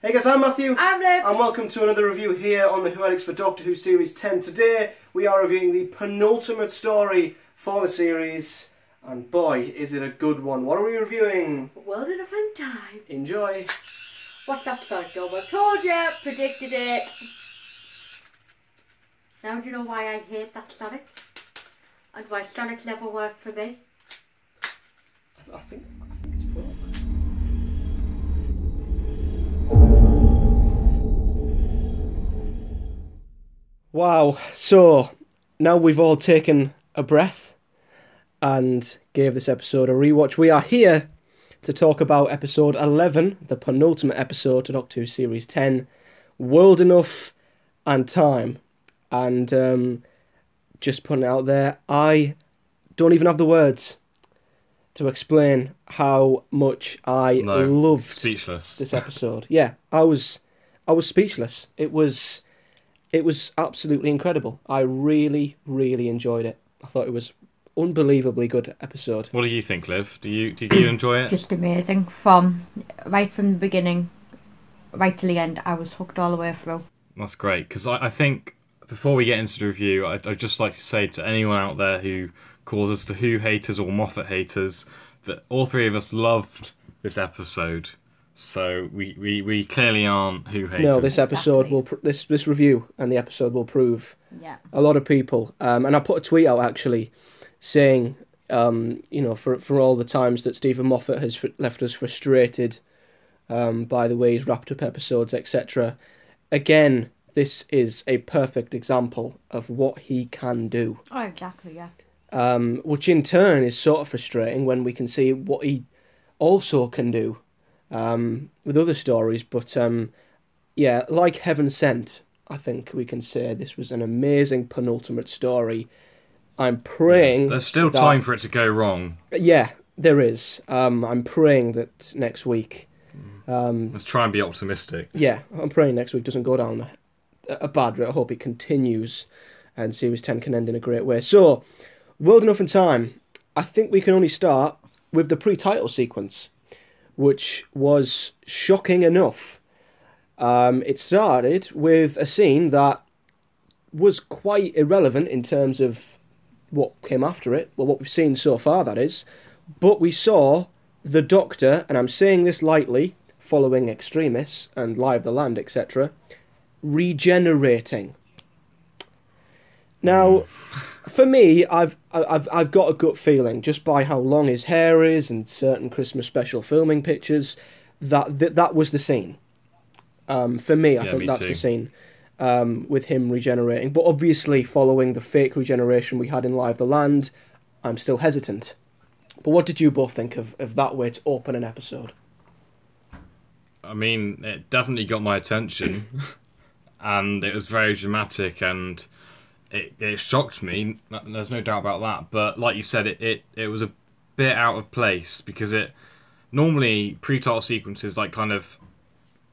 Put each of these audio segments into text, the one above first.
Hey guys, I'm Matthew. I'm Liv. And welcome to another review here on the Who Addicts for Doctor Who Series 10. Today we are reviewing the penultimate story for the series, and boy is it a good one. What are we reviewing? World Enough and Time. Enjoy. What's that Sonic film? I told you, predicted it. Now do you know why I hate that Sonic? And why Sonic never worked for me? I think it's broke. Wow, so now we've all taken a breath and gave this episode a rewatch. We are here to talk about episode 11, the penultimate episode to Doctor Who Series 10, World Enough and Time. And just putting it out there, I don't even have the words to explain how much I loved this episode. Yeah, I was speechless. It was absolutely incredible. I really, really enjoyed it. I thought it was unbelievably good episode. What do you think, Liv? Did you enjoy it? Just amazing. Right from the beginning, right to the end, I was hooked all the way through. That's great, because I think before we get into the review, I'd just like to say to anyone out there who calls us the Who haters or Moffat haters that all three of us loved this episode. So we clearly aren't Who haters. No, this episode will this review and the episode will prove. Yeah. A lot of people, and I put a tweet out actually, saying, for all the times that Stephen Moffat has left us frustrated, by the way he's wrapped up episodes, etc. Again, this is a perfect example of what he can do. Oh, exactly, yeah. Which in turn is sort of frustrating when we can see what he also can do. With other stories, but yeah, like Heaven Sent, I think we can say this was an amazing penultimate story. I'm praying there's still time for it to go wrong. Yeah, there is. I'm praying that next week. Let's try and be optimistic. Yeah, I'm praying next week doesn't go down a bad route. I hope it continues and Series 10 can end in a great way. So, World Enough and Time. I think we can only start with the pre-title sequence, which was shocking enough. It started with a scene that was quite irrelevant in terms of what came after it, well, what we've seen so far, that is. But we saw the Doctor, and I'm saying this lightly, following Extremis and Live the Land, etc., regenerating. Now, for me, I've got a gut feeling, just by how long his hair is and certain Christmas special filming pictures, that was the scene. For me, I think that's the scene, with him regenerating. But obviously, following the fake regeneration we had in Live the Land, I'm still hesitant. But what did you both think of that way to open an episode? I mean, it definitely got my attention, and it was very dramatic, and it shocked me. There's no doubt about that. But like you said, it was a bit out of place, because it normally pre-title sequences like kind of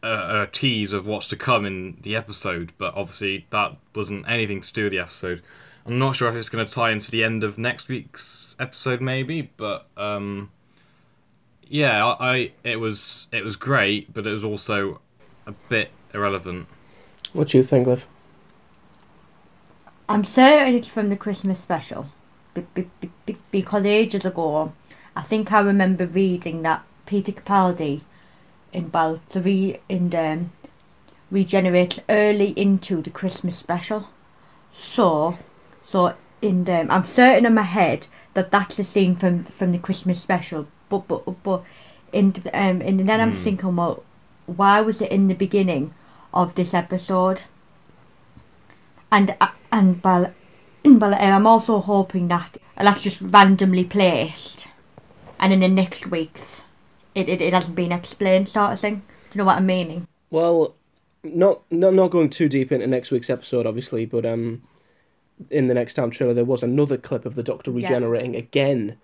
a tease of what's to come in the episode, but obviously that wasn't anything to do with the episode. I'm not sure if it's going to tie into the end of next week's episode, maybe, but yeah, it was great, but it was also a bit irrelevant. What do you think, Liv? I'm certain it's from the Christmas special, because ages ago, I think I remember reading that Peter Capaldi regenerates early into the Christmas special. So I'm certain in my head that that's the scene from the Christmas special. But and then I'm thinking, well, why was it in the beginning of this episode? And I'm also hoping that that's just randomly placed, and in the next week's it hasn't been explained, sort of thing. Do you know what I'm meaning? Well, not going too deep into next week's episode, obviously, but in the Next Time trailer there was another clip of the Doctor regenerating again.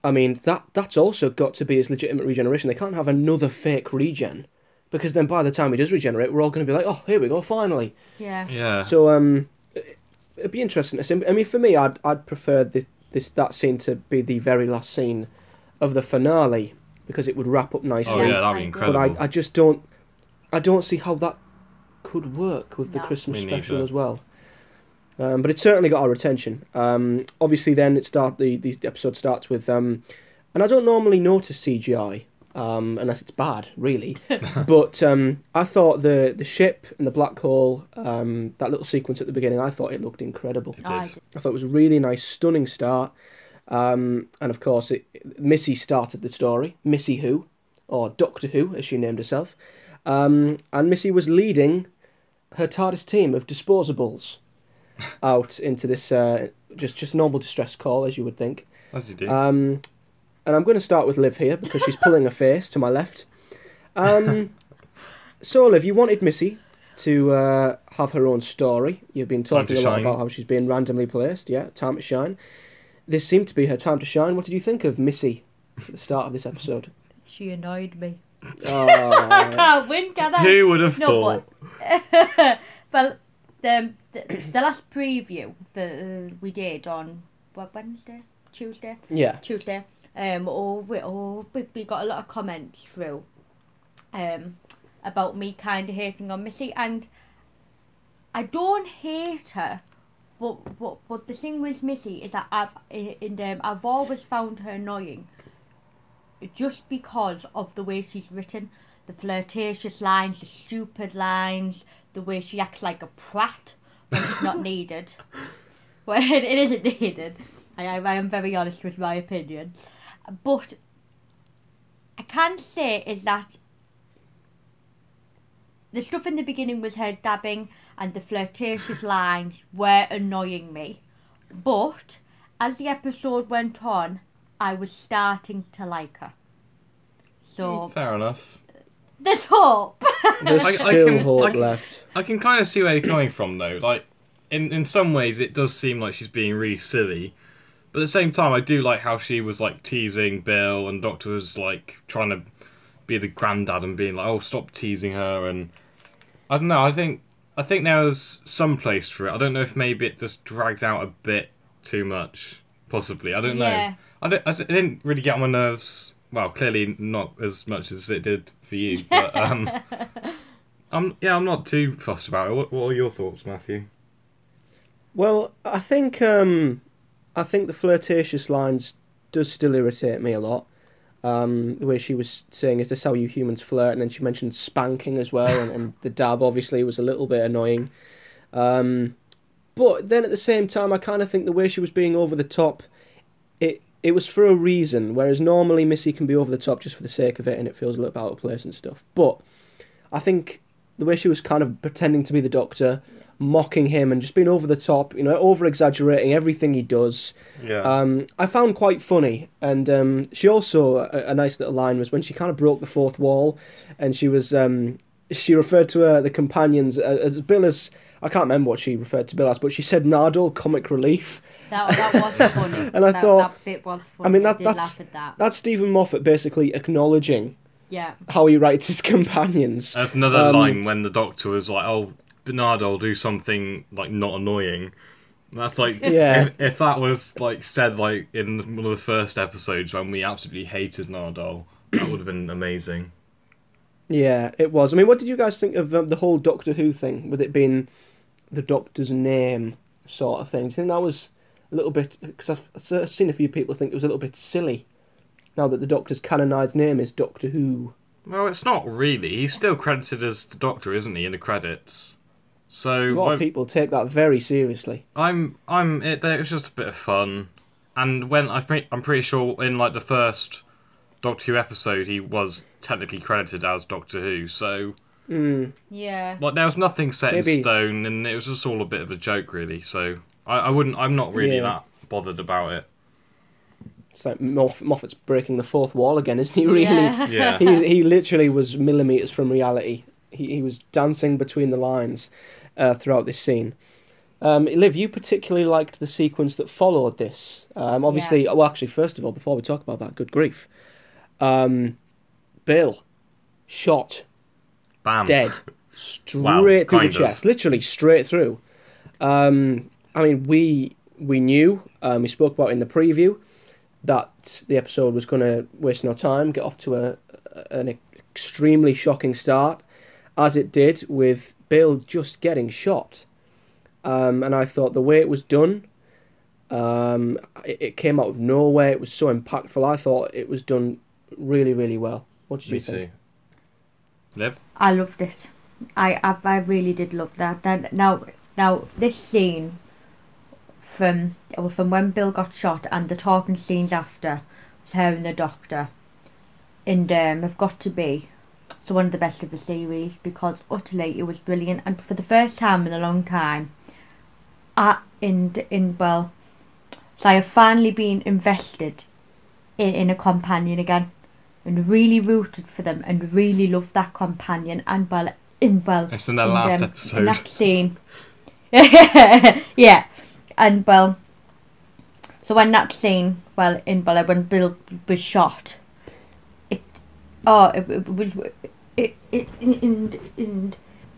I mean, that's also got to be his legitimate regeneration. They can't have another fake regen, because then by the time he does regenerate, we're all going to be like, oh, here we go, finally. Yeah. So it'd be interesting to see. I mean, for me, I'd prefer that scene to be the very last scene of the finale, because it would wrap up nicely. Oh yeah, that'd be incredible. But I just don't. I don't see how that could work with the No. Christmas Me special neither. as well. But it certainly got our attention. Obviously, then the episode starts with, and I don't normally notice CGI unless it's bad, really. But I thought the ship and the black hole, that little sequence at the beginning, I thought it looked incredible. It I did. did. I thought it was a really nice, stunning start. And of course, Missy started the story. Missy Who, or Doctor Who, as she named herself. And Missy was leading her TARDIS team of disposables out into this just normal distress call, as you would think. As you do. And I'm going to start with Liv here because she's pulling her face to my left. So, Liv, you wanted Missy to have her own story. You've been Time talking to a lot shine. about how she's been randomly placed. Yeah, time to shine. This seemed to be her time to shine. What did you think of Missy at the start of this episode? She annoyed me. Oh, I can't win, can I? Who would have No, thought? but well, the last preview that we did on Wednesday, Tuesday. yeah. We got a lot of comments through about me kind of hating on Missy, and I don't hate her, but the thing with Missy is that I've always found her annoying just because of the way she's written, the flirtatious lines, the stupid lines, the way she acts like a prat when it's not needed. Well, it isn't needed. I am very honest with my opinion. But I can say is that the stuff in the beginning with her dabbing and the flirtatious lines were annoying me. But as the episode went on, I was starting to like her. So Fair enough. there's hope. There's I still can- hope I can- left. I can kind of see where you're coming from, though. Like, in some ways, it does seem like she's being really silly. But at the same time, I do like how she was, like, teasing Bill, and Doctor was, like, trying to be the granddad and being like, oh, stop teasing her, and... I don't know, I think there was some place for it. I don't know if maybe it just dragged out a bit too much, possibly. I don't Yeah. know. It didn't really get on my nerves. Well, clearly not as much as it did for you, but I'm not too fussed about it. What are your thoughts, Matthew? Well, I think the flirtatious lines does still irritate me a lot. The way she was saying, "Is this how you humans flirt?" And then she mentioned spanking as well, and the dab obviously was a little bit annoying. But then at the same time, I kind of think the way she was being over the top, it was for a reason. Whereas normally Missy can be over the top just for the sake of it, and it feels a little bit out of place and stuff. But I think the way she was kind of pretending to be the Doctor, mocking him and just being over the top, over exaggerating everything he does. Yeah. I found quite funny, and she also a nice little line was when she kind of broke the fourth wall, and she was she referred to the companions as Bill as I can't remember what she referred to Bill as, but she said Nardole comic relief. That was funny. And I thought- that bit was funny. I mean, did that's laugh at that. that's Stephen Moffat basically acknowledging Yeah. how he writes his companions. That's another line when the Doctor was like, oh, Bernardo, do something, like, not annoying. That's like, Yeah. if that was, like, said, like, in one of the first episodes when we absolutely hated Nardole, that would have been amazing. Yeah, it was. I mean, what did you guys think of the whole Doctor Who thing, with it being the Doctor's name sort of thing? Do you think that was a little bit... Because I've seen a few people think it was a little bit silly, now that the Doctor's canonised name is Doctor Who. Well, it's not really. He's still credited as the Doctor, isn't he, in the credits? So A lot of people take that very seriously. it was just a bit of fun. And when I'm pretty sure in, like, the first Doctor Who episode, he was technically credited as Doctor Who, so... Yeah. Like, there was nothing set Maybe. in stone, and it was just all a bit of a joke, really. So I'm not really Yeah. that bothered about it. It's like Moffat's breaking the fourth wall again, isn't he, really? Yeah. Yeah. He literally was millimetres from reality. He was dancing between the lines throughout this scene. Liv, you particularly liked the sequence that followed this. Obviously, well, actually, first of all, before we talk about that, good grief. Bill, shot, Bam. dead, straight Wow, through the kind of. chest, literally straight through. I mean, we knew, we spoke about in the preview, that the episode was going to waste no time, get off to an extremely shocking start, as it did with Bill just getting shot. And I thought the way it was done, it came out of nowhere. It was so impactful. I thought it was done really, really well. What did you think? Liv? I loved it. I really did love that. Now this scene from when Bill got shot and the talking scenes after, was her and the doctor, and have got to be one of the best of the series, because utterly it was brilliant, and for the first time in a long time, I have finally been invested in a companion again, and really rooted for them, and really loved that companion. And it's in the last episode. In that scene, yeah, and so when that scene, when Bill was shot, it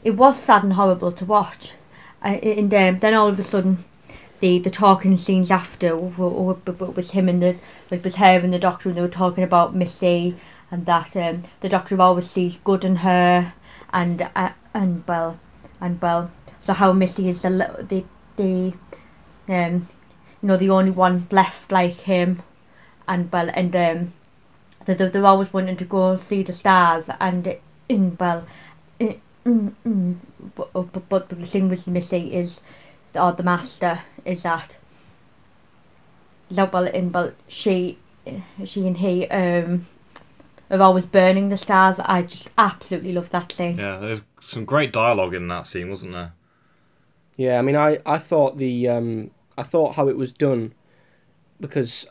was sad and horrible to watch, and then all of a sudden, the talking scenes after was her and the doctor, and they were talking about Missy, and that the doctor always sees good in her, and so how Missy is the the only one left like him, and they're always wanting to go see the stars, and but the thing with Missy is, or the master, is that she and he are always burning the stars. I just absolutely love that scene. Yeah, there's some great dialogue in that scene, wasn't there? Yeah, I mean, I thought I thought how it was done, because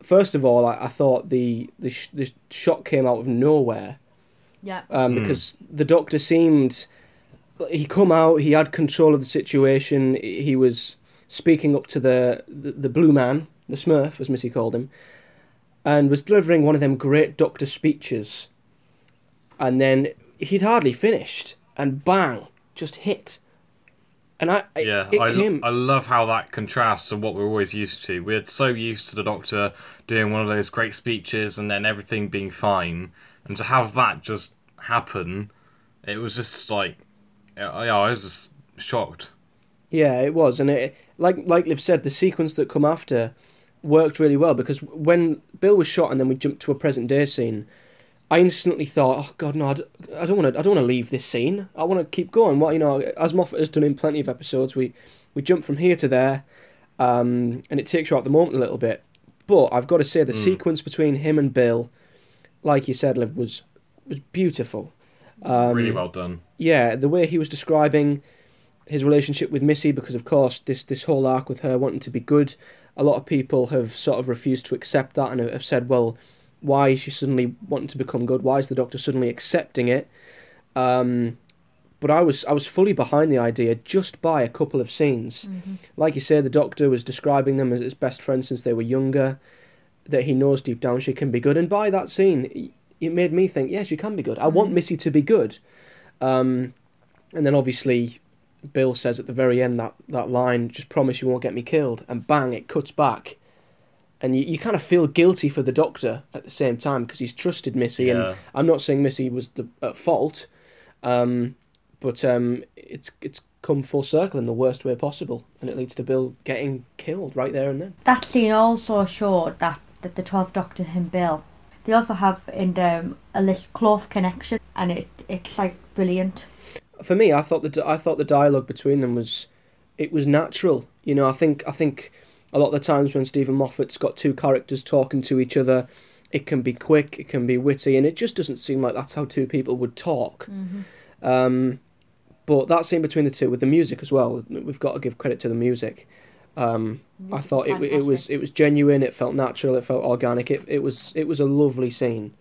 first of all, I thought the shot came out of nowhere. Yeah. Because the doctor seemed, he come out, he had control of the situation. He was speaking up to the blue man, the Smurf, as Missy called him, and was delivering one of them great doctor speeches. And then he'd hardly finished, and bang, just hit. And I love how that contrasts to what we're always used to. We're so used to the doctor doing one of those great speeches and then everything being fine, and to have that just happen, it was just like, I was just shocked. Yeah, it was, and it, like Liv said, the sequence that come after worked really well, because when Bill was shot and then we jumped to a present day scene, I instantly thought, oh God, no, I don't want to leave this scene. I want to keep going. As Moffat has done in plenty of episodes, we jump from here to there, and it takes you out the moment a little bit. But I've got to say, the sequence between him and Bill, like you said, Liv, was beautiful. Really well done. Yeah, the way he was describing his relationship with Missy, because of course this whole arc with her wanting to be good, a lot of people have sort of refused to accept that and have said, well, why is she suddenly wanting to become good? Why is the doctor suddenly accepting it? But I was fully behind the idea just by a couple of scenes. Mm-hmm. Like you say, the doctor was describing them as his best friends since they were younger, that he knows deep down she can be good. And by that scene, it made me think, yeah, she can be good. I want Missy to be good. And then obviously Bill says at the very end that line, just promise you won't get me killed. And bang, it cuts back. And you kind of feel guilty for the doctor at the same time, because he's trusted Missy. Yeah. And I'm not saying Missy was at fault, but it's come full circle in the worst way possible, and it leads to Bill getting killed right there and then. That scene also showed that the 12th Doctor and Bill, they also have a little close connection, and it's like brilliant. For me, I thought the dialogue between them was natural. I think a lot of the times when Stephen Moffat's got two characters talking to each other, it can be quick, it can be witty, and it just doesn't seem like that's how two people would talk. Mm-hmm. But that scene between the two, with the music as well, we've got to give credit to the music. I thought it was genuine, it felt natural, it felt organic, it was a lovely scene,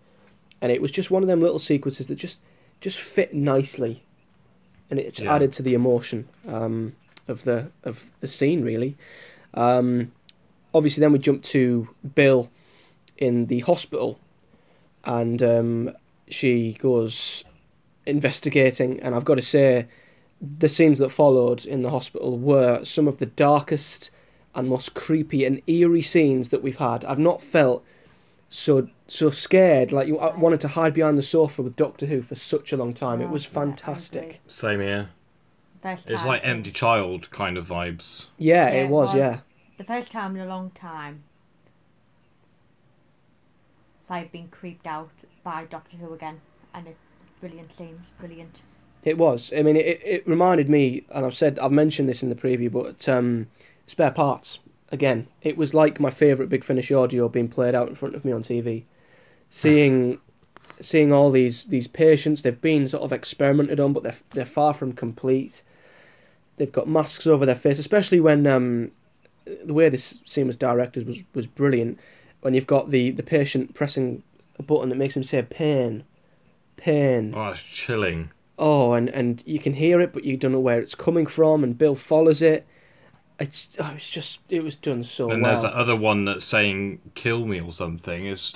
and it was just one of them little sequences that just fit nicely, and it added to the emotion of the scene, really. Obviously then we jump to Bill in the hospital, and she goes investigating, and I've got to say the scenes that followed in the hospital were some of the darkest and most creepy and eerie scenes that we've had. I've not felt so scared. Like I wanted to hide behind the sofa with Doctor Who for such a long time. It was Yeah, I fantastic. agree. Same here. First It's time like Empty Child kind of vibes. Yeah, Yeah, it was. Yeah, the first time in a long time. So I've been creeped out by Doctor Who again, and brilliant scenes, brilliant. it was. I mean, it reminded me, and I've mentioned this in the preview, but Spare Parts. Again, it was like my favourite Big Finish audio being played out in front of me on TV. Seeing all these patients, they've been sort of experimented on, but they're far from complete. They've got masks over their face, especially when the way this scene was directed was brilliant. When you've got the patient pressing a button that makes him say pain. Oh, it's chilling. Oh, and you can hear it, but you don't know where it's coming from, and Bill follows it. It was done so well. And there's that other one that's saying "kill me" or something. It's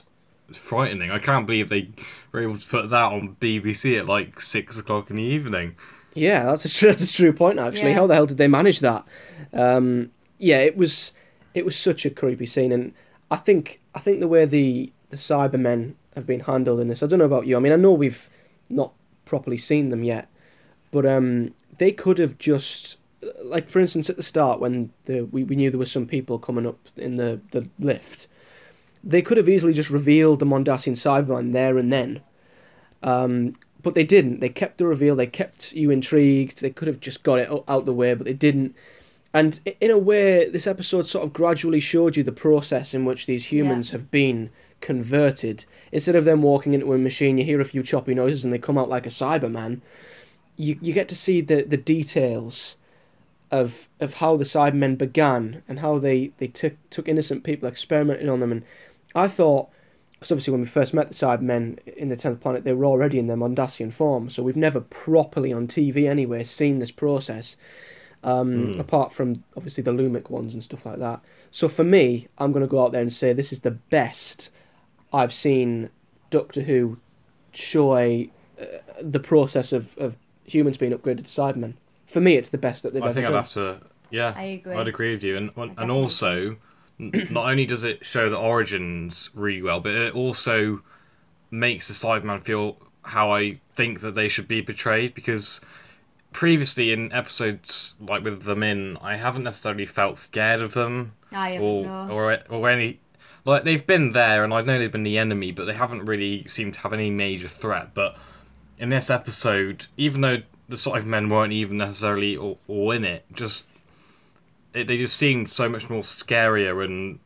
frightening. I can't believe they were able to put that on BBC at like 6 o'clock in the evening. Yeah, that's a true point, actually. Yeah. How the hell did they manage that? Yeah, it was such a creepy scene, and I think the way the Cybermen have been handled in this, I don't know about you. I mean, I know we've not properly seen them yet, but they could have just, like, for instance, at the start when we knew there were some people coming up in the lift, they could have easily just revealed the Mondasian Cyberman there and then. But they didn't. They kept the reveal. They kept you intrigued. They could have just got it out the way, but they didn't. And in a way, this episode sort of gradually showed you the process in which these humans have been converted. Instead of them walking into a machine, you hear a few choppy noises and they come out like a Cyberman. You get to see the details of how the Cybermen began and how they took innocent people, experimented on them. And I thought, because obviously when we first met the Cybermen in the 10th Planet, they were already in their Mondasian form, so we've never properly on TV anyway seen this process, apart from obviously the Lumic ones and stuff like that. So for me, I'm going to go out there and say this is the best I've seen Doctor Who show the process of humans being upgraded to Cybermen. For me, it's the best that they've ever done. I think I'd have to, yeah, I agree. I'd agree with you. And also, not only does it show the origins really well, but it also makes the Cyberman feel how I think that they should be portrayed, because previously in episodes like with them in, I haven't necessarily felt scared of them. I haven't, no. or any, like, they've been there and I know they've been the enemy, but they haven't really seemed to have any major threat. But in this episode, even though the Cybermen weren't even necessarily all in it, they just seemed so much more scarier, and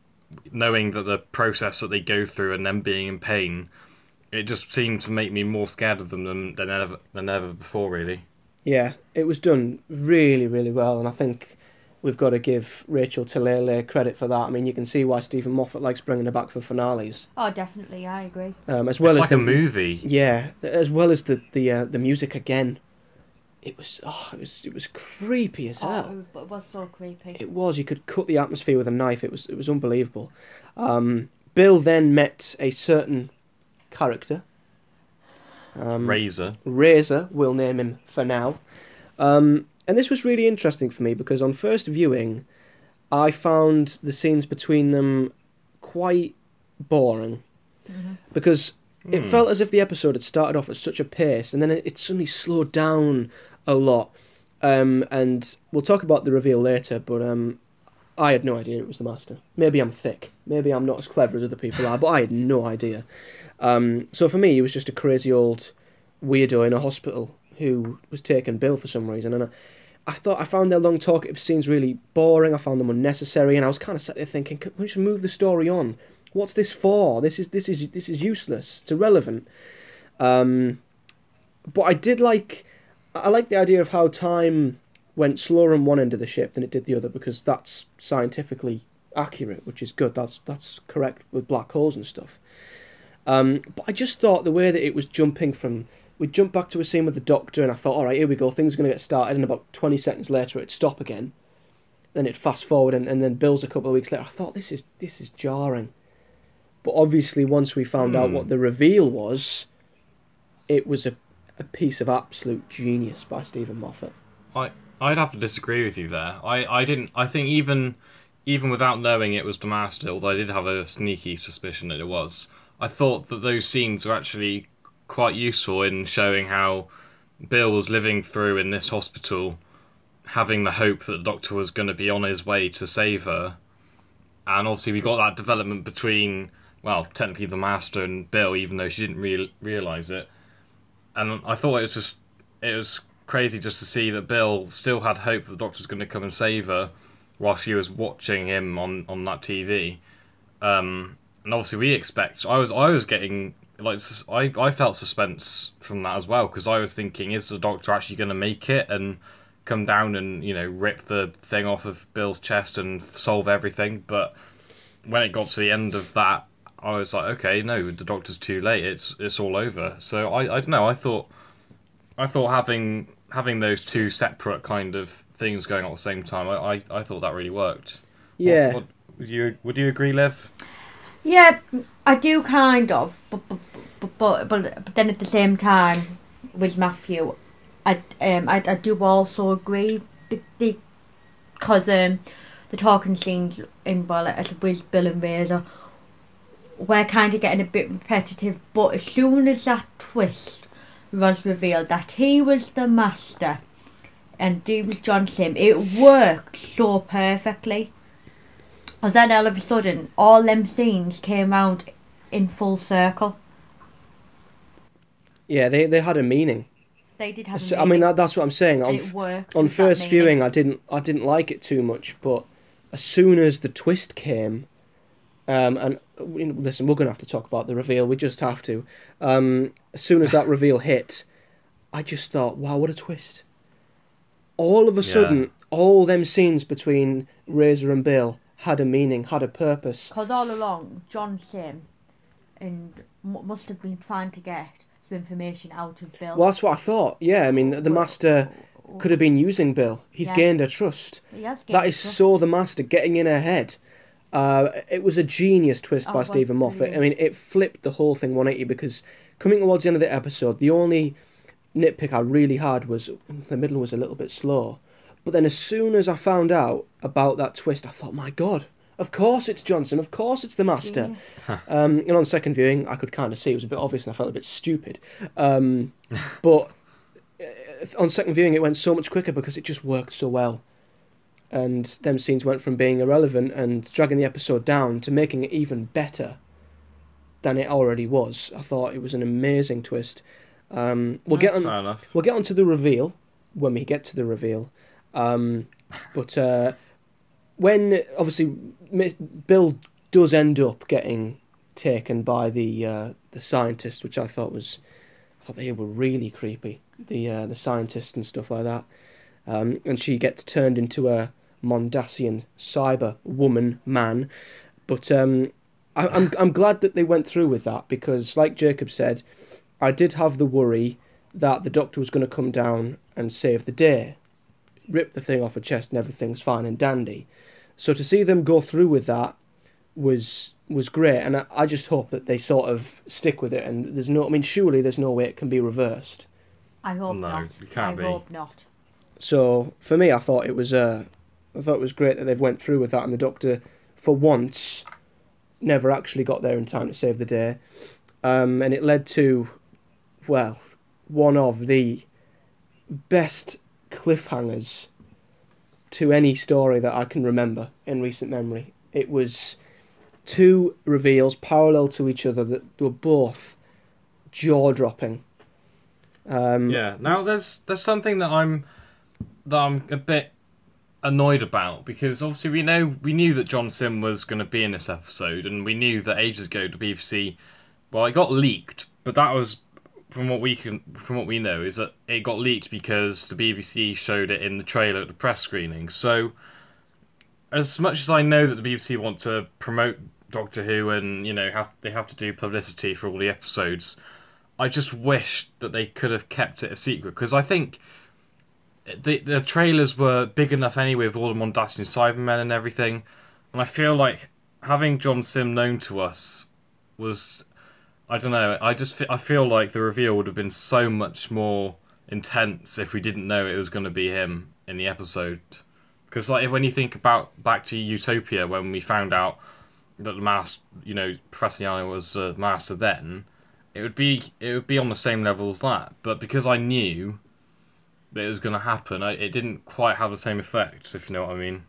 knowing that the process that they go through and them being in pain, it just seemed to make me more scared of them than ever before, really. Yeah, it was done really, really well, and I think we've got to give Rachel Talalay credit for that. I mean, you can see why Stephen Moffat likes bringing her back for finales. Oh, definitely, I agree. As well it's as like a movie. Yeah, as well as the music again. It was creepy as hell. Oh, it was so creepy. It was. You could cut the atmosphere with a knife. It was unbelievable. Bill then met a certain character. Razor, we'll name him for now. And this was really interesting for me because on first viewing, I found the scenes between them quite boring. Mm-hmm. Because it felt as if the episode had started off at such a pace and then it suddenly slowed down a lot. And we'll talk about the reveal later, but I had no idea it was the Master. Maybe I'm thick. Maybe I'm not as clever as other people are, but I had no idea. So for me, he was just a crazy old weirdo in a hospital who was taking Bill for some reason. And I found their long talkative scenes really boring. I found them unnecessary, and I was kind of sat there thinking, can we just move the story on? What's this for? This is useless. It's irrelevant. But I like the idea of how time went slower on one end of the ship than it did the other, because that's scientifically accurate, which is good. That's correct with black holes and stuff. But I just thought the way that it was jumping from... We'd jump back to a scene with the Doctor, and I thought, all right, here we go, things are going to get started, and about 20 seconds later it'd stop again. Then it'd fast forward, and then Bill's a couple of weeks later. I thought, this is jarring. But obviously, once we found out what the reveal was, it was a piece of absolute genius by Stephen Moffat. I'd have to disagree with you there. I think even without knowing it was the Master, although I did have a sneaky suspicion that it was, I thought that those scenes were actually quite useful in showing how Bill was living through in this hospital, having the hope that the Doctor was going to be on his way to save her. And obviously we got that development between, well, technically the Master and Bill, even though she didn't realise it. And I thought it was crazy just to see that Bill still had hope that the Doctor was going to come and save her while she was watching him on that TV. And obviously I was getting, like, I felt suspense from that as well, because I was thinking, is the Doctor actually going to make it and come down and, you know, rip the thing off of Bill's chest and solve everything? But when it got to the end of that, I was like, okay, no, the Doctor's too late. It's all over. So I don't know. I thought having those two separate kind of things going on at the same time, I thought that really worked. Yeah. Would you agree, Liv? Yeah, I do kind of, but then at the same time, with Matthew, I do also agree because the talking scenes in with Bill and Razor, we're kind of getting a bit repetitive. But as soon as that twist was revealed that he was the Master and he was John Sim, it worked so perfectly. And then all of a sudden, all them scenes came round in full circle. Yeah, they had a meaning. They did have a So, meaning. I mean, that's what I'm saying. And it worked On with that first meaning. viewing, I didn't like it too much, but as soon as the twist came, and listen, we're going to have to talk about the reveal. We just have to. As soon as that reveal hit, I just thought, wow, what a twist! All of a sudden, all them scenes between Razor and Bill had a meaning, had a purpose. Because all along, John Sim and must have been trying to get some information out of Bill. Well, that's what I thought. Yeah, I mean, the Master could have been using Bill. He's gained her trust. He has gained That is trust. so the Master getting in her head. It was a genius twist by Stephen Moffat. I mean, it flipped the whole thing 180, because coming towards the end of the episode, the only nitpick I really had was the middle was a little bit slow. But then as soon as I found out about that twist, I thought, my God, of course it's Johnson, of course it's the Master. Yeah. And on second viewing, I could kind of see it was a bit obvious and I felt a bit stupid. But on second viewing, it went so much quicker because it just worked so well. And them scenes went from being irrelevant and dragging the episode down to making it even better than it already was. I thought it was an amazing twist. We'll get onto the reveal when we get to the reveal. But when obviously Bill does end up getting taken by the scientist, which I thought they were really creepy. The scientist and stuff like that. And she gets turned into a Mondasian cyber man. But I'm glad that they went through with that, because, like Jacob said, I did have the worry that the Doctor was going to come down and save the day, rip the thing off her chest and everything's fine and dandy. So to see them go through with that was great, and I just hope that they sort of stick with it, and surely there's no way it can be reversed. I hope not. No, it can't be. I hope not. So for me, I thought it was great that they've went through with that, and the Doctor, for once, never actually got there in time to save the day, and it led to, well, one of the best cliffhangers to any story that I can remember in recent memory. It was two reveals parallel to each other that were both jaw-dropping. Now there's something that I'm a bit annoyed about, because obviously we knew that John Sim was going to be in this episode, and we knew that ages ago the BBC, well, it got leaked, but that was from what we know is that it got leaked because the BBC showed it in the trailer at the press screening. So as much as I know that the BBC want to promote Doctor Who and they have to do publicity for all the episodes, I just wish that they could have kept it a secret, because I think the trailers were big enough anyway with all the Mondasian Cybermen and everything, and I feel like having John Sim known to us was, I don't know, I feel like the reveal would have been so much more intense if we didn't know it was going to be him in the episode. Because like when you think about back to Utopia, when we found out that the master, Professor Yano was the master then, it would be on the same level as that. But because I knew that it was going to happen, it didn't quite have the same effect, if you know what I mean.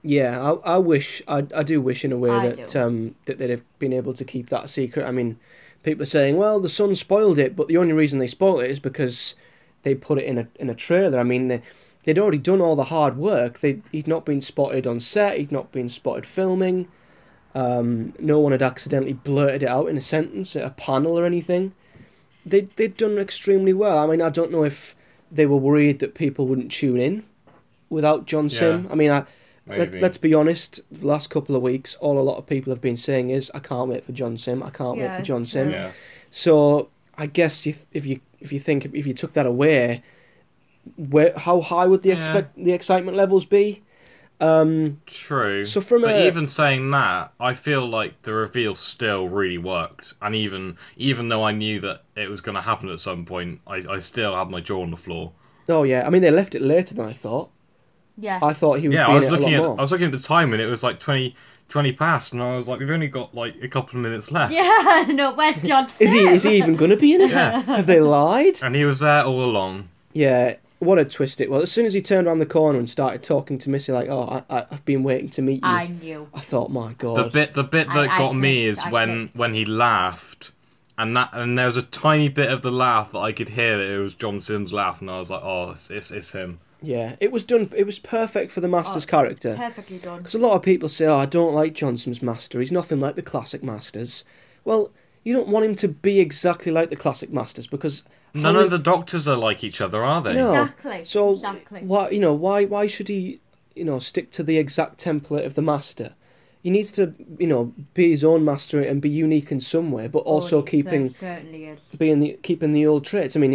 Yeah, I do wish in a way I that do. that they'd have been able to keep that secret. I mean, people are saying, well, the Sun spoiled it, but the only reason they spoiled it is because they put it in a trailer. I mean, they'd already done all the hard work. He'd not been spotted on set. He'd not been spotted filming. No one had accidentally blurted it out in a sentence at a panel or anything. They'd done extremely well. I mean, I don't know if they were worried that people wouldn't tune in without John Sim. Yeah, I mean, maybe. let's be honest, the last couple of weeks, all a lot of people have been saying is, I can't wait for John Sim, I can't wait for John Sim. Yeah. So, I guess if you took that away, how high would the excitement levels be? True. So even saying that, I feel like the reveal still really worked, and even though I knew that it was going to happen at some point, I still had my jaw on the floor. Oh yeah, I mean they left it later than I thought. Yeah. I thought he would be in it a lot more. I was looking at the time and it was like 20 past, and I was like, we've only got like a couple of minutes left. Yeah, no, where's John Sim? Is he even going to be in it? Yeah. Have they lied? And he was there all along. Yeah, what a twist it was. As soon as he turned around the corner and started talking to Missy like, oh, I've been waiting to meet you. I knew. I thought, my God. The bit that got me is when he laughed, and there was a tiny bit of the laugh that I could hear that it was John Sim's laugh, and I was like, oh, it's him. Yeah, it was done. It was perfect for the Master's character. Perfectly done. Because a lot of people say, oh, I don't like John Sim's Master. He's nothing like the classic Masters. Well, you don't want him to be exactly like the classic Masters because none of the Doctors are like each other, are they? No. Exactly. So exactly. why should he stick to the exact template of the Master? He needs to be his own Master and be unique in some way, but also keeping the old traits. I mean,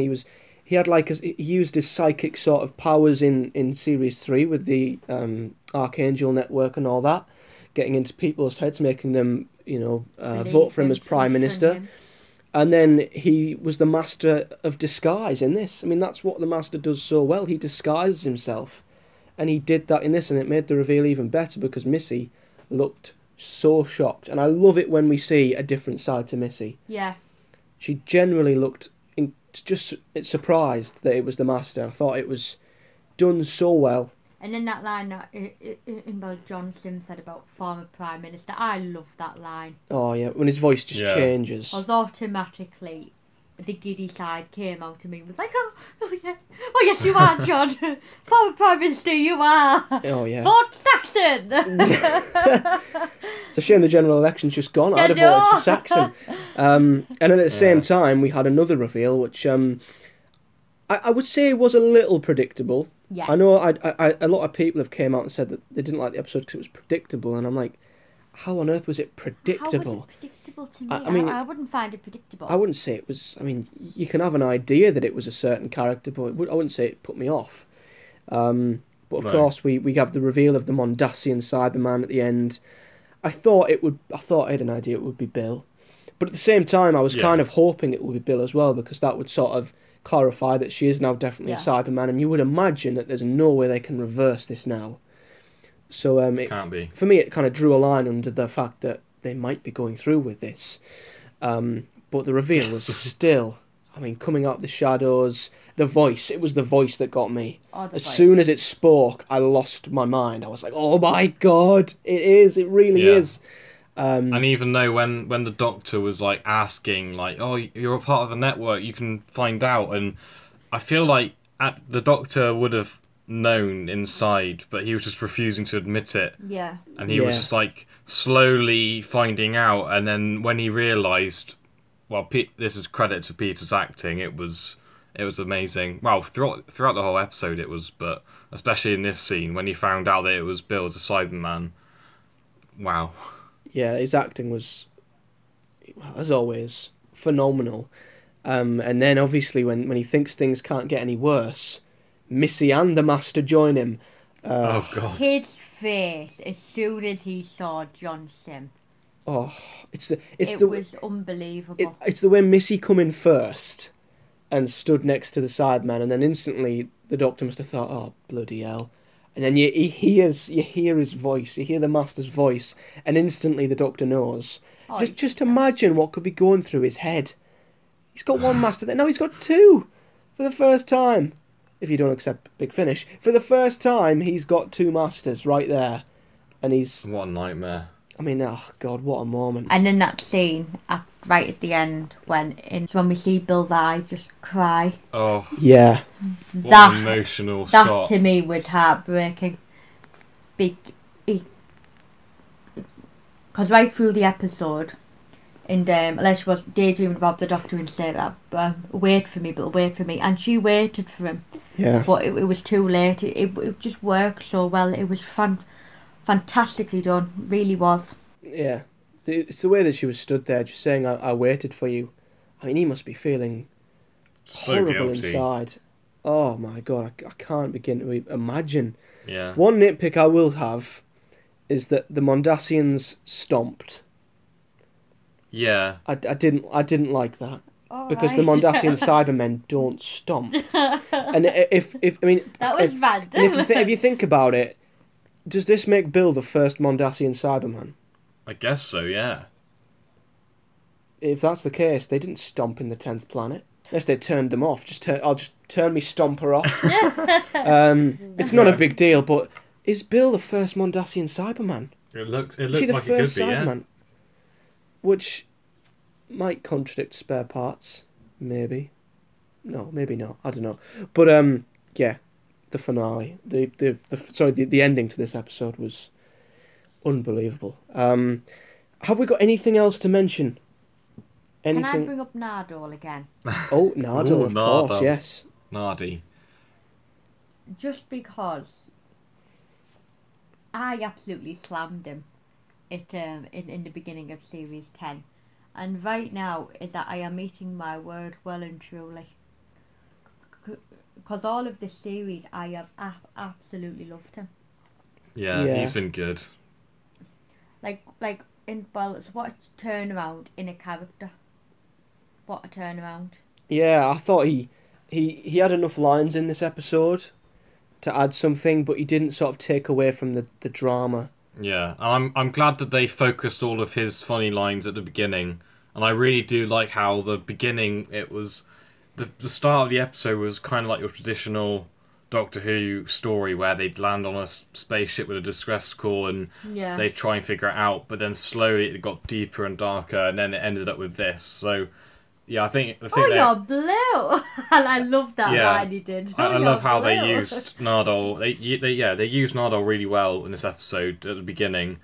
he used his psychic sort of powers in series 3 with the Archangel network and all that, getting into people's heads, making them vote for him as Prime Minister. And then he was the master of disguise in this. I mean, that's what the Master does so well. He disguises himself. And he did that in this, and it made the reveal even better because Missy looked so shocked. And I love it when we see a different side to Missy. Yeah. She generally looked surprised that it was the Master. I thought it was done so well. And then that line that John Sim said about former Prime Minister, I love that line. Oh yeah, when his voice just changes. I was automatically, the giddy side came out to me and was like, oh yeah, oh yes you are, John. Former Prime Minister, you are. Oh yeah. Fort Saxon. It's a shame the general election's just gone. I'd have voted for Saxon. And then at the same time, we had another reveal, which I would say was a little predictable. Yeah. I know a lot of people have came out and said that they didn't like the episode because it was predictable, and I'm like, how on earth was it predictable? How was it predictable to me? I mean, I wouldn't find it predictable. I wouldn't say it was. I mean, you can have an idea that it was a certain character, but I wouldn't say it put me off. But of course, we have the reveal of the Mondasian Cyberman at the end. I thought I had an idea it would be Bill, but at the same time, I was kind of hoping it would be Bill as well, because that would sort of clarify that she is now definitely a Cyberman, and you would imagine that there's no way they can reverse this now. So it can't be. For me, it kind of drew a line under the fact that they might be going through with this. But the reveal was still, I mean, coming out of the shadows, the voice, it was the voice that got me. As soon as it spoke, I lost my mind. I was like, oh my God, it really is. And even though when the Doctor was like asking, like, oh, you're a part of the network, you can find out, and I feel like the Doctor would have known inside, but he was just refusing to admit it. Yeah. And he was just like slowly finding out, and then when he realised, well, this is credit to Peter's acting. It was amazing. Well, throughout the whole episode it was, but especially in this scene when he found out that it was Bill as a Cyberman. Wow. Yeah, his acting was, as always, phenomenal. And then obviously when he thinks things can't get any worse, Missy and the Master join him. Oh God! His face as soon as he saw John Sim. Oh, it was unbelievable. It's the way Missy come in first and stood next to the Cyberman, and then instantly the Doctor must have thought, oh bloody hell. And then you hear his voice, you hear the Master's voice, and instantly the Doctor knows. Oh, Just imagine what could be going through his head. He's got one Master there. No, he's got two. For the first time. If you don't accept Big Finish. For the first time, he's got two Masters right there. And he's... What a nightmare. I mean, oh God, what a moment. And then that scene right at the end when we see Bill's eye just cry. Oh. Yeah. What an emotional that shot. to me was heartbreaking. Because right through the episode, and Alicia was daydreaming about the Doctor and said, wait for me, and she waited for him. Yeah. But it was too late. It just worked so well. It was fantastically done, really was. Yeah. It's the way that she was stood there just saying, I waited for you. I mean, he must be feeling So horrible guilty. inside. Oh my God, I can't begin to imagine. Yeah. One nitpick I will have is that the Mondasians stomped. Yeah. I didn't like that. All Because the right. Mondasian Cybermen don't stomp. And if I mean... That was random. And if you think about it, does this make Bill the first Mondasian Cyberman? I guess so, yeah. If that's the case, they didn't stomp in the 10th planet. Unless they turned them off. I'll just turn me stomper off. It's not a big deal, but is Bill the first Mondasian Cyberman? It looks Is he the like it could first be, yeah. Cyberman? Which might contradict Spare Parts, maybe. No, maybe not. I don't know. But yeah, the finale, the ending to this episode was unbelievable. Have we got anything else to mention? Can I bring up Nardole again? Oh, Nardole, Ooh, of course, Nardole. yes. Nardi. Just because I absolutely slammed him in the beginning of series 10, and right now is that I am eating my word well and truly. Because all of this series, I have absolutely loved him. Yeah, he's been good. Like it's what a turnaround in a character. What a turnaround. Yeah, I thought he had enough lines in this episode to add something, but he didn't sort of take away from the drama. Yeah, I'm glad that they focused all of his funny lines at the beginning, and I really do like how the beginning, it was the start of the episode was kind of like your traditional Doctor Who story where they'd land on a spaceship with a distress call and they try and figure it out, but then slowly it got deeper and darker, and then it ended up with this. So yeah, I think you're blue, and I love that line he did. I love how they used Nardole. They used Nardole really well in this episode at the beginning,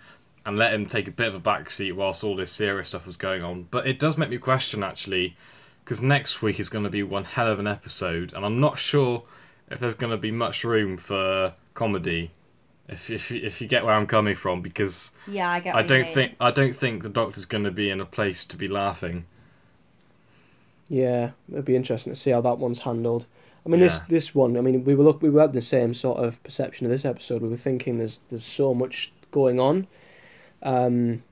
and let him take a bit of a backseat whilst all this serious stuff was going on. But it does make me question actually, because next week is going to be one hell of an episode, and I'm not sure if there's going to be much room for comedy. If you get where I'm coming from, because I get. I don't think the Doctor's going to be in a place to be laughing. Yeah, it'd be interesting to see how that one's handled. I mean, this one. I mean, we had the same sort of perception of this episode. We were thinking there's so much going on, and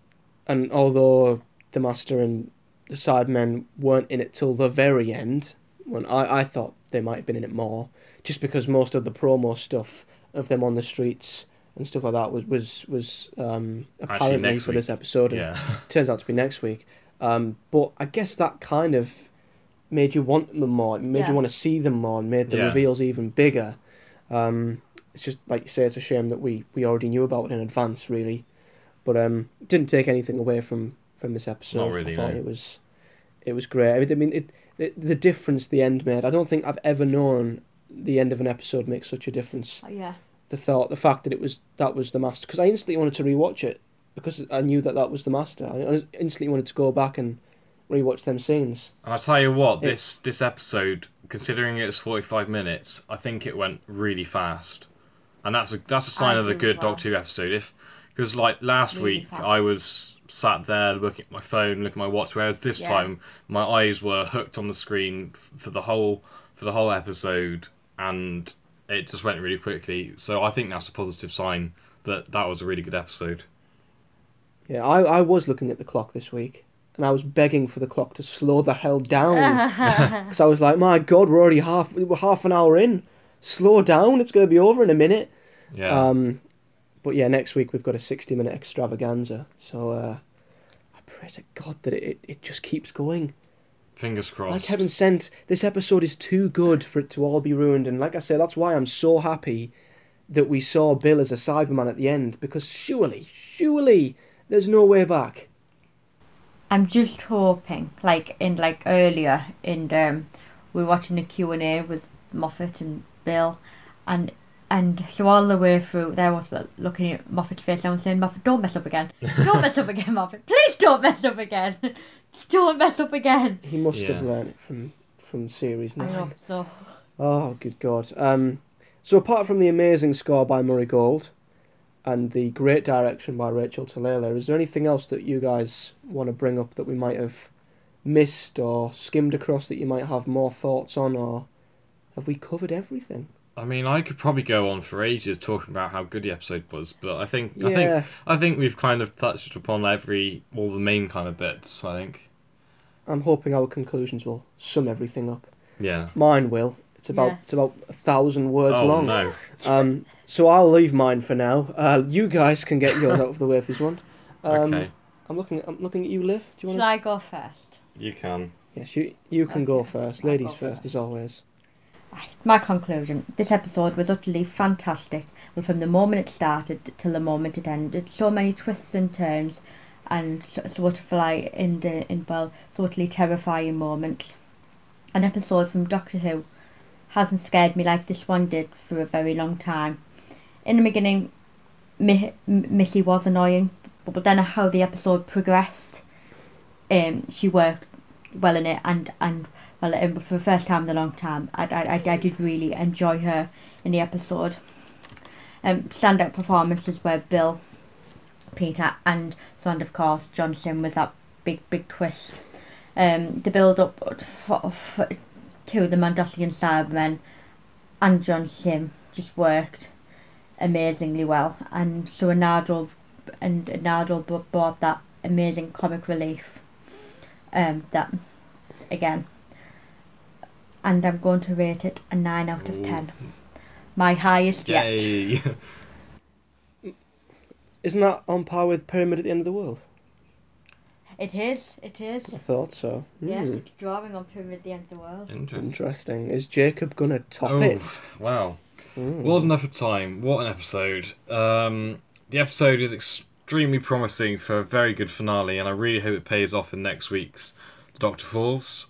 although the Master and the Cybermen weren't in it till the very end, when I thought they might have been in it more, just because most of the promo stuff of them on the streets and stuff like that was apparently for this episode, and turns out to be next week. But I guess that kind of made you want them more. It made you want to see them more, and made the reveals even bigger. It's just like you say, it's a shame that we already knew about it in advance, really. But it didn't take anything away from this episode. Not really, I thought no. it was great. I mean, the difference the end made. I don't think I've ever known the end of an episode makes such a difference. Oh, yeah. The fact that that was the Master, because I instantly wanted to rewatch it because I knew that was the Master. I instantly wanted to go back and rewatch them scenes. And I tell you what, this episode, considering it's 45 minutes, I think it went really fast, and that's a sign of a good Doctor Who episode. Because like last week, fast. I was sat there looking at my phone, looking at my watch, whereas this time my eyes were hooked on the screen for the whole episode, and it just went really quickly. So I think that's a positive sign that was a really good episode. Yeah, I was looking at the clock this week, and I was begging for the clock to slow the hell down, because I was like, my God, we're half an hour in. Slow down, it's going to be over in a minute. Yeah. But yeah, next week we've got a 60-minute extravaganza. So I pray to God that it just keeps going. Fingers crossed. Like heaven sent, this episode is too good for it to all be ruined. And like I say, that's why I'm so happy that we saw Bill as a Cyberman at the end. Because surely, there's no way back. I'm just hoping, like earlier, we were watching the Q&A with Moffat and Bill, and so all the way through, there was looking at Moffat's face and I was saying, Moffat, don't mess up again. Don't mess up again, Moffat. Please don't mess up again. Don't mess up again. He must have learned it from series 9. I hope so. Oh, good God. So apart from the amazing score by Murray Gold and the great direction by Rachel Taylor, is there anything else that you guys want to bring up that we might have missed or skimmed across that you might have more thoughts on, or have we covered everything? I mean, I could probably go on for ages talking about how good the episode was, but I think we've kind of touched upon all the main kind of bits. I think. I'm hoping our conclusions will sum everything up. Yeah. Mine will. It's about 1,000 words long. No. So I'll leave mine for now. You guys can get yours out of the way if you want. Okay. I'm looking at you, Liv. Do you want? Shall I go first? You can. Yes, you can go first. Ladies first, as always. My conclusion: this episode was utterly fantastic. Well, from the moment it started till the moment it ended, so many twists and turns, and sort of like so utterly terrifying moments. An episode from Doctor Who hasn't scared me like this one did for a very long time. In the beginning, Missy was annoying, but then how the episode progressed, she worked well in it, and for the first time in a long time, I did really enjoy her in the episode. Standout performances were Bill, Peter, and of course Johnson with that big twist. The build up to the Mandalorian Cybermen and John Sim just worked amazingly well, and so Nardole brought that amazing comic relief. That again. And I'm going to rate it a 9 out of 10. My highest Yay. yet. Isn't that on par with Pyramid at the End of the World? It is. I thought so. Yes, it's drawing on Pyramid at the End of the World. Interesting. Is Jacob going to top it? Wow. Well enough of time. What an episode. The episode is extremely promising for a very good finale, and I really hope it pays off in next week's Doctor Falls.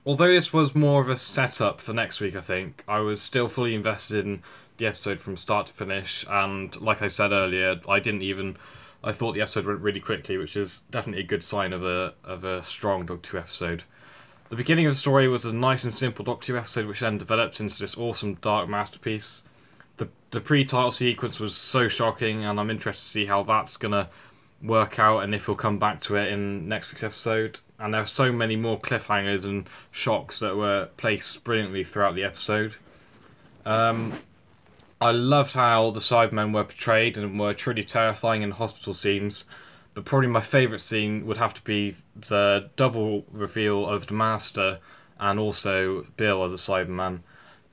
Although this was more of a setup for next week, I think, I was still fully invested in the episode from start to finish, and like I said earlier, I thought the episode went really quickly, which is definitely a good sign of a strong Doctor Who episode. The beginning of the story was a nice and simple Doctor Who episode, which then developed into this awesome dark masterpiece. The pre-title sequence was so shocking, and I'm interested to see how that's going to work out and if we'll come back to it in next week's episode. And there are so many more cliffhangers and shocks that were placed brilliantly throughout the episode. I loved how the Cybermen were portrayed and were truly terrifying in hospital scenes, but probably my favourite scene would have to be the double reveal of the Master and also Bill as a Cyberman.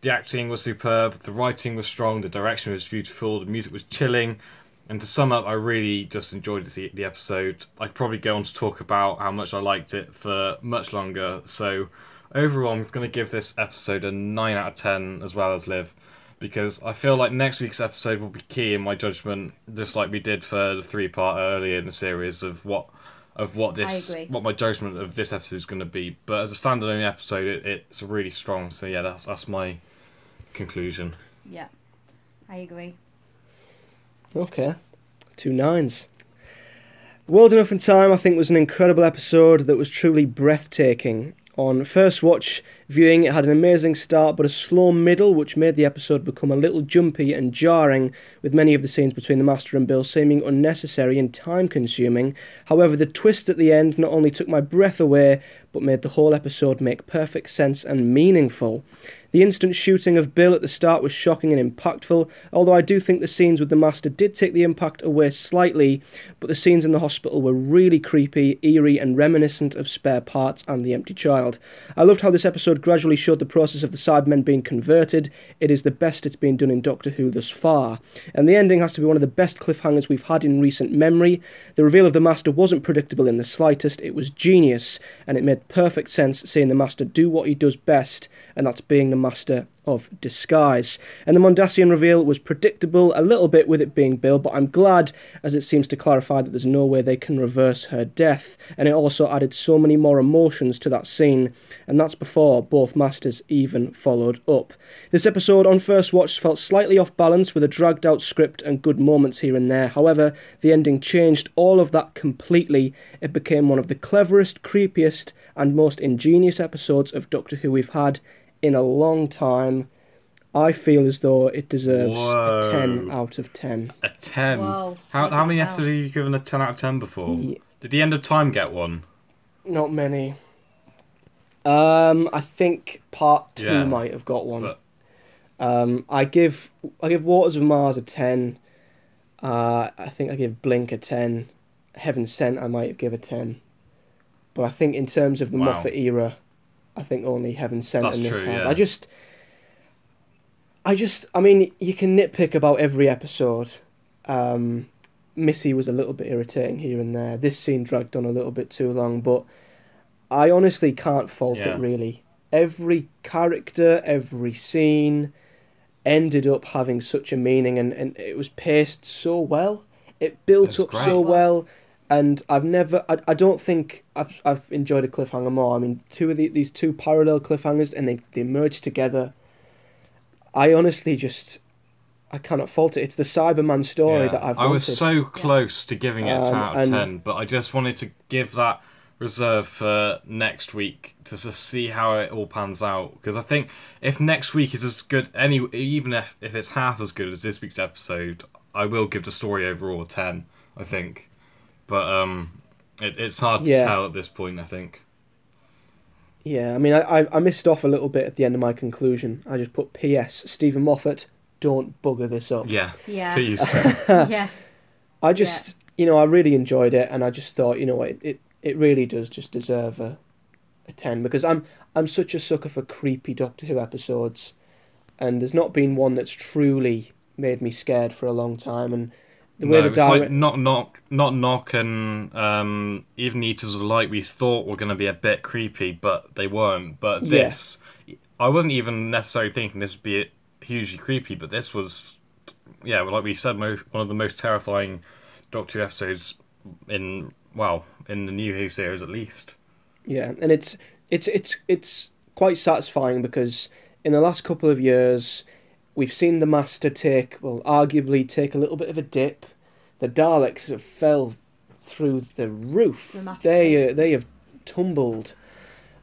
The acting was superb, the writing was strong, the direction was beautiful, the music was chilling. And to sum up, I really just enjoyed the episode. I could probably go on to talk about how much I liked it for much longer. So overall, I'm going to give this episode a 9 out of 10 as well as Liv. Because I feel like next week's episode will be key in my judgment, just like we did for the 3-part earlier in the series of what my judgment of this episode is going to be. But as a standalone episode, it's really strong. So yeah, that's my conclusion. Yeah, I agree. Okay, 2 9s. World Enough in Time, I think, was an incredible episode that was truly breathtaking. On first watch viewing, it had an amazing start but a slow middle, which made the episode become a little jumpy and jarring, with many of the scenes between the Master and Bill seeming unnecessary and time-consuming. However, the twist at the end not only took my breath away, but made the whole episode make perfect sense and meaningful. The instant shooting of Bill at the start was shocking and impactful, although I do think the scenes with the Master did take the impact away slightly, but the scenes in the hospital were really creepy, eerie and reminiscent of Spare Parts and The Empty Child. I loved how this episode gradually showed the process of the Cybermen being converted. It is the best it's been done in Doctor Who thus far. And the ending has to be one of the best cliffhangers we've had in recent memory. The reveal of the Master wasn't predictable in the slightest, it was genius, and it made perfect sense seeing the Master do what he does best, and that's being the Master of Disguise. And the Mondasian reveal was predictable a little bit with it being Bill, but I'm glad, as it seems to clarify that there's no way they can reverse her death, and it also added so many more emotions to that scene, and that's before both Masters even followed up. This episode on first watch felt slightly off balance with a dragged out script and good moments here and there. However, the ending changed all of that completely. It became one of the cleverest, creepiest and most ingenious episodes of Doctor Who we've had in a long time. I feel as though it deserves a 10 out of 10. A 10? Whoa, How many episodes have you given a 10 out of 10 before? Yeah. Did The End of Time get one? Not many. I think part 2 might have got one. But... I give Waters of Mars a 10. I think I give Blink a 10. Heaven Sent I might give a 10. But I think in terms of the Moffat era, I think only Heaven Sent and this has. I mean, you can nitpick about every episode. Missy was a little bit irritating here and there. This scene dragged on a little bit too long, but I honestly can't fault it, really. Every character, every scene ended up having such a meaning, and it was paced so well. It built up so well. And I don't think I've enjoyed a cliffhanger more. I mean, these two parallel cliffhangers, and they merge together. I honestly I cannot fault it. It's the Cyberman story that I've wanted. I was so close to giving it a 10 out of 10, but I just wanted to give that reserve for next week to see how it all pans out. Because I think if next week is as good, even if it's half as good as this week's episode, I will give the story overall a 10, I think. But it's hard to tell at this point, I think. Yeah, I mean, I missed off a little bit at the end of my conclusion. I just put P.S. Stephen Moffat, don't bugger this up. Yeah. Please. Yeah. I just, I really enjoyed it, and I just thought, it really does just deserve a 10, because I'm such a sucker for creepy Doctor Who episodes, and there's not been one that's truly made me scared for a long time, and the way it's like not knock and even Eaters of Light we thought were going to be a bit creepy, but they weren't. But this, I wasn't even necessarily thinking this would be hugely creepy, but this was, like we said, one of the most terrifying Doctor Who episodes in the New Who series at least. Yeah, and it's quite satisfying because in the last couple of years we've seen the Master arguably take a little bit of a dip. The Daleks have fell through the roof. They have tumbled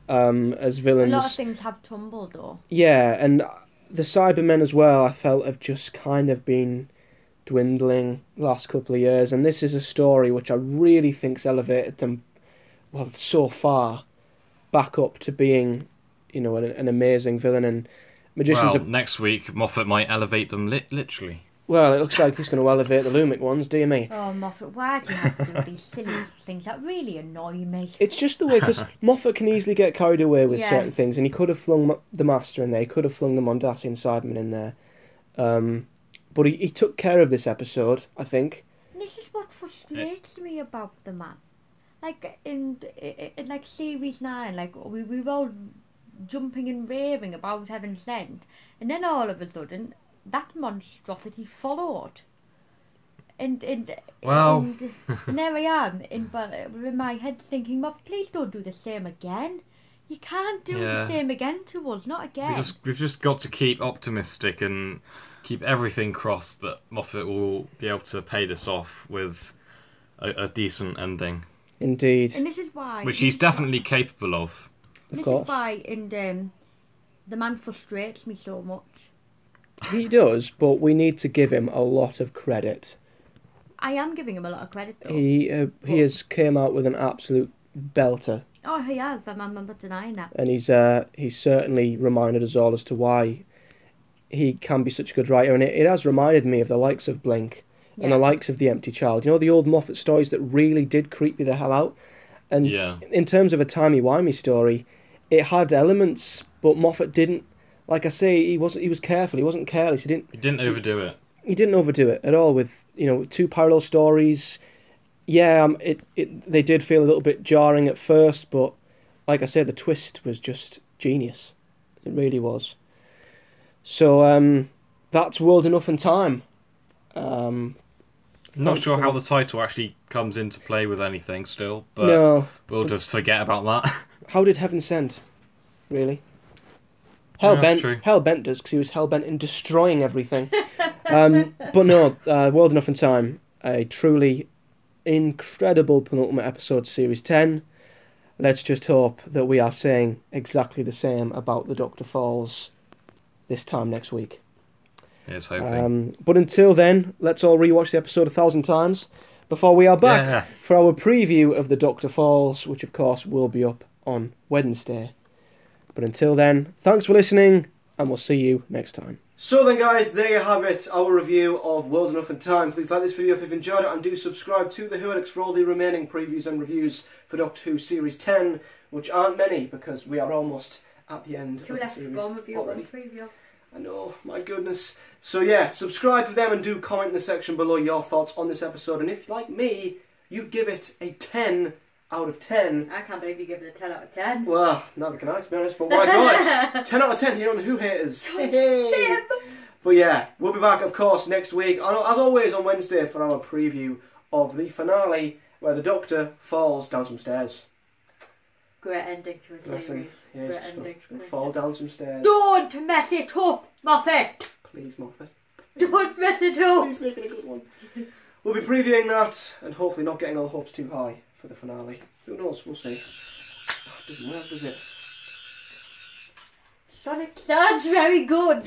as villains. A lot of things have tumbled, though. Yeah, and the Cybermen as well, I felt, have just kind of been dwindling the last couple of years. And this is a story which I really think's elevated them, so far, back up to being, an amazing villain. And magicians. Next week Moffat might elevate them literally. Well, it looks like he's going to elevate the Lumic ones, dear me. Oh, Moffat, why do you have to do these silly things that really annoy me? It's just the way, because Moffat can easily get carried away with certain things, and he could have flung the Master in there, he could have flung the Mondasian Cybermen in there. But he took care of this episode, I think. And this is what frustrates me about the man. Like, in like Series 9, we were all jumping and raving about Heaven Sent, and then all of a sudden that monstrosity followed, and there I am in my head thinking, please don't do the same again. You can't do the same again to us, not again. We've just got to keep optimistic and keep everything crossed that Moffat will be able to pay this off with a decent ending. Indeed. And this is why, which he's definitely capable of. This is why, the man frustrates me so much. He does, but we need to give him a lot of credit. I am giving him a lot of credit, though. He has came out with an absolute belter Oh, he has. I'm not denying that. And he's certainly reminded us all as to why he can be such a good writer. And it has reminded me of the likes of Blink and the likes of The Empty Child. You know, the old Moffat stories that really did creep you the hell out. And in terms of a timey-wimey story, it had elements, but Moffat didn't. Like I say, he was careful. He wasn't careless. He didn't overdo it. He didn't overdo it at all. With two parallel stories. Yeah, they did feel a little bit jarring at first, but like I said, the twist was just genius. It really was. So that's World Enough and Time. Not sure how the title actually comes into play with anything still, but no, we'll just forget about that. How did Heaven Sent? Really? Hellbent does, because he was hellbent in destroying everything. But no, World Enough and Time, a truly incredible penultimate episode to Series 10. Let's just hope that we are saying exactly the same about the Doctor Falls this time next week. Here's hoping. But until then, let's all rewatch the episode 1,000 times before we are back for our preview of the Doctor Falls, which of course will be up on Wednesday. But until then, thanks for listening, and we'll see you next time. So then guys, there you have it, our review of World Enough and Time. Please like this video if you've enjoyed it, and do subscribe to the Addicts for all the remaining previews and reviews for Doctor Who Series 10, which aren't many, because we are almost at the end of the series already. I know, my goodness. So yeah, subscribe to them and do comment in the section below your thoughts on this episode. And if, like me, you give it a 10 out of 10. I can't believe you give it a 10 out of 10. Well, neither can I, to be honest, but why not? 10 out of 10 here on the Who Haters. Hey. But yeah, we'll be back, of course, next week, as always, on Wednesday for our preview of the finale, where the Doctor falls down some stairs. Great ending to a series. Yeah, great ending. Fall down some stairs. Don't mess it up, Moffat! Please, Moffat. Don't mess it up! Please make it a good one. We'll be previewing that, and hopefully not getting our hopes too high for the finale. Who knows? We'll see. Oh, it doesn't work, does it? Sonic sounds very good.